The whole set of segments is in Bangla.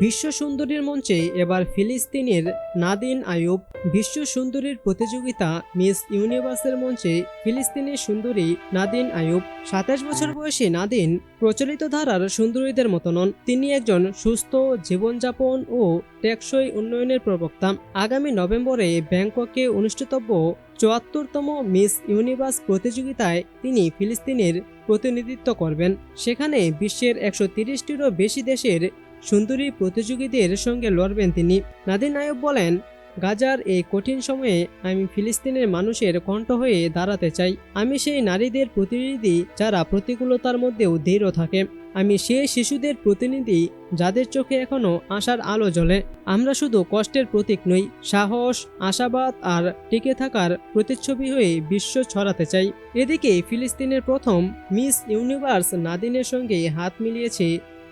বিশ্ব সুন্দরীর মঞ্চে এবার ফিলিস্তিনের নাদিন আইয়ুব। বিশ্ব সুন্দরীর প্রতিযোগিতা মিস ইউনিভার্সের মঞ্চে ফিলিস্তিনের সুন্দরী নাদিন আইয়ুব। ২৭ বছর বয়সী নাদিন প্রচলিত ধারার সুন্দরীদের মতো নন। তিনি একজন সুস্থ জীবনযাপন ও টেকসই উন্নয়নের প্রবক্তা। আগামী নভেম্বরে ব্যাংককে অনুষ্ঠিতব্য ৭৪তম মিস ইউনিভার্স প্রতিযোগিতায় তিনি ফিলিস্তিনের প্রতিনিধিত্ব করবেন। সেখানে বিশ্বের ১৩০টিরও বেশি দেশের সুন্দরী প্রতিযোগীদের সঙ্গে লড়বেন তিনি। নাদিন আইয়ুব বলেন, গাজার এই কঠিন সময়ে আমি ফিলিস্তিনের মানুষের কণ্ঠ হয়ে দাঁড়াতে চাই। আমি সেই নারীদের প্রতিনিধি যারা প্রতিকূলতার মধ্যেও দৃঢ় থাকে। আমি সেই শিশুদের প্রতিনিধি যাদের চোখে এখনো আশার আলো জ্বলে। আমরা শুধু কষ্টের প্রতীক নই, সাহস, আশাবাদ আর টিকে থাকার প্রতিচ্ছবি হয়ে বিশ্ব ছড়াতে চাই। এদিকে ফিলিস্তিনের প্রথম মিস ইউনিভার্স নাদিনের সঙ্গে হাত মিলিয়েছে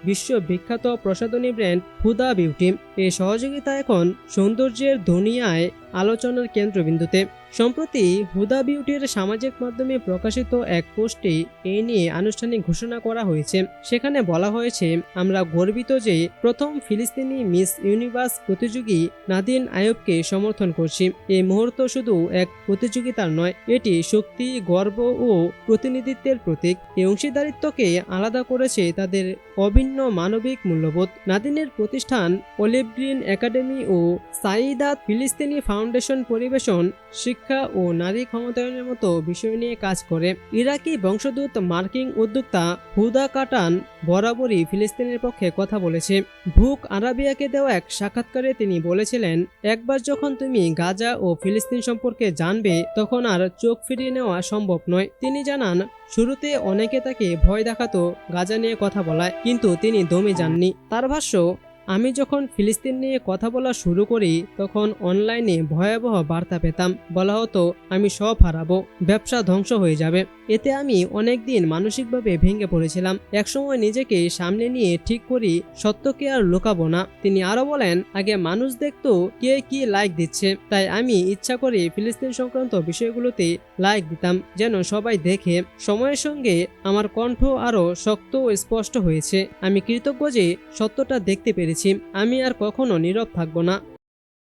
বিশ্ববিখ্যাত প্রসাধনী ব্র্যান্ড হুদা বিউটি। এই সহযোগিতা এখন সৌন্দর্যের দুনিয়ায় আলোচনার কেন্দ্রবিন্দুতে। সম্প্রতি হুদা বিউটির সামাজিক মাধ্যমে প্রকাশিত এক পোস্টে এই নিয়ে আনুষ্ঠানিক ঘোষণা করা হয়েছে। সেখানে বলা হয়েছে, আমরা গর্বিত যে প্রথম ফিলিস্তিনি মিস ইউনিভার্স প্রতিযোগী নাদিন আইয়ুবকে সমর্থন করছি। এই মুহূর্ত শুধু এক প্রতিযোগিতার নয়, এটি শক্তি, গর্ব ও প্রতিনিধিত্বের প্রতীক। এই অংশীদারিত্বকে আলাদা করেছে তাদের অভিন্ন মানবিক মূল্যবোধ। নাদিনের প্রতিষ্ঠান অলিভ গ্রিন একাডেমি ও সাইদাত ফিলিস্তিনি ফাউন্ডেশন পরিবেশন, শিক্ষা ও নারী ক্ষমতায়নের মতো বিষয় নিয়ে কাজ করে। ইরাকি বংশোদ্ভূত মার্কিন উদ্যোক্তা হুদা কাটান বরাবরই ফিলিস্তিনের পক্ষে কথা বলেছে। ভুক আরাবিয়াকে দেওয়া এক সাক্ষাৎকারে তিনি বলেছিলেন, একবার যখন তুমি গাজা ও ফিলিস্তিন সম্পর্কে জানবে তখন আর চোখ ফিরিয়ে নেওয়া সম্ভব নয়। তিনি জানান, শুরুতে অনেকে তাকে ভয় দেখাতো গাজা নিয়ে কথা বলায়, কিন্তু তিনি দমে যাননি। তার ভাষ্য, আমি যখন ফিলিস্তিন নিয়ে কথা বলা শুরু করি তখন অনলাইনে ভয়াবহ বার্তা পেতাম। বলা হতো আমি সব হারাবো, ব্যবসা ধ্বংস হয়ে যাবে। এতে আমি অনেকদিন মানসিকভাবে ভেঙে পড়েছিলাম। একসময় নিজেকে সামনে নিয়ে ঠিক করি সত্যকে আর লুকাবো না। তিনি আরো বলেন, আগে মানুষ দেখতো কে কি লাইক দিচ্ছে, তাই আমি ইচ্ছা করে ফিলিস্তিন সংক্রান্ত বিষয়গুলোতে লাইক দিতাম যেন সবাই দেখে। সময়ের সঙ্গে আমার কণ্ঠ আরো শক্ত ও স্পষ্ট হয়েছে। আমি কৃতজ্ঞ যে সত্যটা দেখতে পেরেছি। আমি আর কখনো নীরব থাকবো না।